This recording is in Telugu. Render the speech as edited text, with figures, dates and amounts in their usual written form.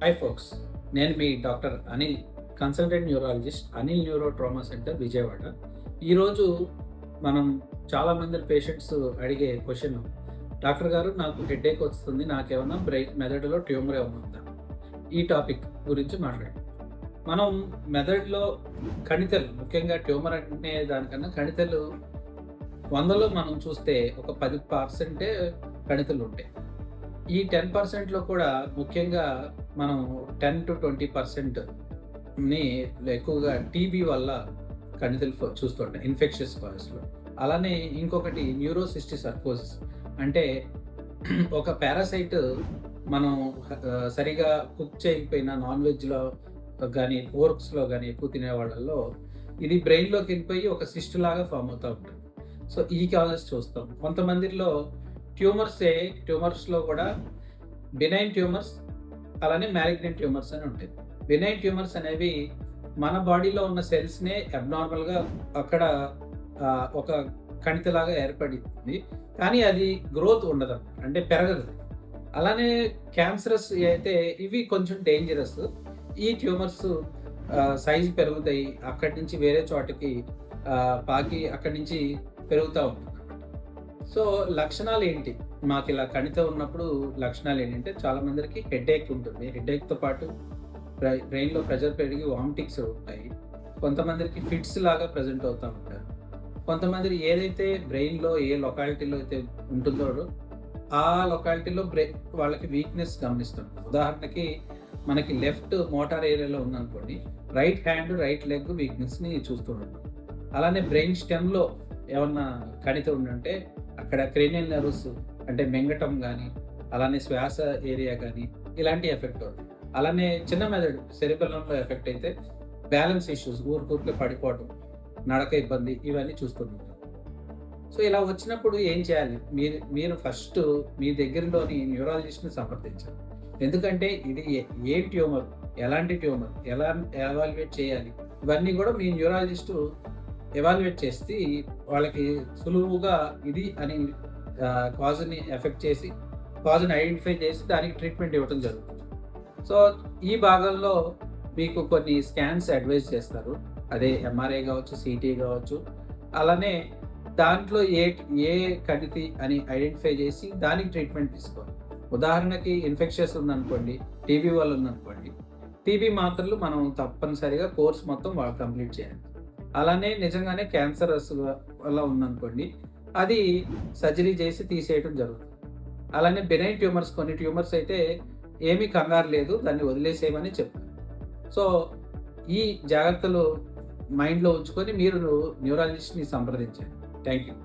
హాయ్ ఫోక్స్, నేను మీ doctor Anil, consultant neurologist, Anil neuro trauma centre, Vijayawada. ఈరోజు మనం చాలామంది పేషెంట్స్ అడిగే క్వశ్చన్, డాక్టర్ గారు నాకు హెడేక్ వస్తుంది, నాకేమన్నా మెదడులో ట్యూమర్ ఏమైనా ఉందా? ఈ టాపిక్ గురించి మాట్లాడాం. మనం మెదడులో కణితలు, ముఖ్యంగా ట్యూమర్ అనే దానికన్నా కణితలు 100లో మనం చూస్తే ఒక 10% కణితలు ఉంటాయి. ఈ 10%లో కూడా ముఖ్యంగా మనం 10-20%ని ఎక్కువగా టీబీ వల్ల కణితులు చూస్తుంటాం, ఇన్ఫెక్షస్ కాజెస్‌లో. అలానే ఇంకొకటి న్యూరోసిస్టిక్ సర్కోసిస్, అంటే ఒక పారాసైట్ మనం సరిగా కుక్ చేయకపోయినా నాన్ వెజ్‌లో గానీ, పోర్క్స్‌లో గానీ ఎక్కువ తినే వాళ్ళల్లో ఇది బ్రెయిన్‌లోకి వెళ్ళిపోయి ఒక సిస్ట్ లాగా ఫార్మ్ అవుతా ఉంటుంది. సో, ఈ కాజెస్ చూస్తాం. కొంతమందిలో ట్యూమర్స్‌లో కూడా బెనైన్ ట్యూమర్స్, అలానే మాలిగ్నెంట్ ట్యూమర్స్ అని ఉంటాయి. బెనైన్ ట్యూమర్స్ అనేవి మన బాడీలో ఉన్న సెల్స్‌నే అబ్నార్మల్‌గా అక్కడ ఒక కణితిలాగా ఏర్పడింది. కానీ అది గ్రోత్ ఉండదన్నమాట. అంటే పెరగదు. అలానే క్యాన్సరస్ అయితే ఇవి కొంచెం డేంజరస్. ఈ ట్యూమర్స్ సైజ్ పెరుగుతాయి. అక్కడి నుంచి వేరే చోటకి పాకి అక్కడి నుంచి పెరుగుతా ఉంటుందన్నమాట. సో, లక్షణాలేంటి? మాకిలా కణిత ఉన్నప్పుడు లక్షణాలేంటంటే, చాలా మందికి హెడేక్ ఉంటుంది. హెడేక్‌తో పాటు బ్రెయిన్‌లో ప్రెషర్ పెరిగి వామిటింగ్స్ ఉంటాయి. కొంతమందికి ఫిట్స్ లాగా ప్రెజెంట్ అవుతా ఉంటారు. కొంతమంది ఏదైతే బ్రెయిన్‌లో ఏ లొకాలిటీలో అయితే ఉంటుందో, ఆ లొకాలిటీలో వాళ్ళకి వీక్‌నెస్ గమనిస్తాం. ఉదాహరణకి మనకి లెఫ్ట్ మోటార్ ఏరియాలో ఉందనుకోండి, రైట్ హ్యాండ్, రైట్ లెగ్ వీక్‌నెస్‌ని చూస్తూ ఉంటాం. అలానే బ్రెయిన్ స్టెమ్‌లో ఏమన్నా కణిత ఉందంటే అక్కడ క్రేనియల్ నెర్వ్స్, అంటే మింగటం గానీ, అలానే శ్వాస ఏరియా గానీ, ఇలాంటి ఎఫెక్ట్ అవుతాయి. అలానే చిన్న మెదడు సెరిబెల్లంలో ఎఫెక్ట్ అయితే బ్యాలెన్స్ ఇష్యూస్, ఊరికే పడిపోవడం, నడక ఇబ్బంది, ఇవన్నీ చూస్తుంటాం. సో, ఇలా వచ్చినప్పుడు ఏం చేయాలి? మీరు ఫస్ట్ మీ దగ్గరలోని న్యూరాలజిస్ట్‌ని సంప్రదించాలి. ఎందుకంటే ఇది ఏం ట్యూమర్, ఎలాంటి ట్యూమర్, ఎలా ఎవాల్యుయేట్ చేయాలి, ఇవన్నీ కూడా మీ న్యూరాలజిస్టు ఎవాల్యుయేట్ చేసి వాళ్ళకి సులువుగా ఇది అని కాజ్‌ని ఎఫెక్ట్ చేసి, కాజ్‌ని ఐడెంటిఫై చేసి దానికి ట్రీట్మెంట్ ఇవ్వడం జరుగుతుంది. సో, ఈ భాగంలో మీకు కొన్ని స్కాన్స్ అడ్వైజ్ చేస్తారు. అదే ఎంఆర్ఐ కావచ్చు, సీటీ కావచ్చు. అలానే దాంట్లో ఏ కణితి అని ఐడెంటిఫై చేసి దానికి ట్రీట్మెంట్ తీసుకోవాలి. ఉదాహరణకి ఇన్ఫెక్షన్స్ ఉందనుకోండి, టీబీ వల్ల ఉందనుకోండి, టీబీ మాత్రలు మనం తప్పనిసరిగా కోర్స్ మొత్తం కంప్లీట్ చేయాలి. అలానే నిజంగానే క్యాన్సరస్ వల్ల ఉందనుకోండి, అది సర్జరీ చేసి తీసేయడం జరుగుతుంది. అలానే బెనైన్ ట్యూమర్స్, కొన్ని ట్యూమర్స్ అయితే ఏమీ కంగారు లేదు, దాన్ని వదిలేసేయమని చెప్తారు. సో, ఈ జాగ్రత్తలు మైండ్‌లో ఉంచుకొని మీరు న్యూరాలజిస్ట్‌ని సంప్రదించండి. Thank you.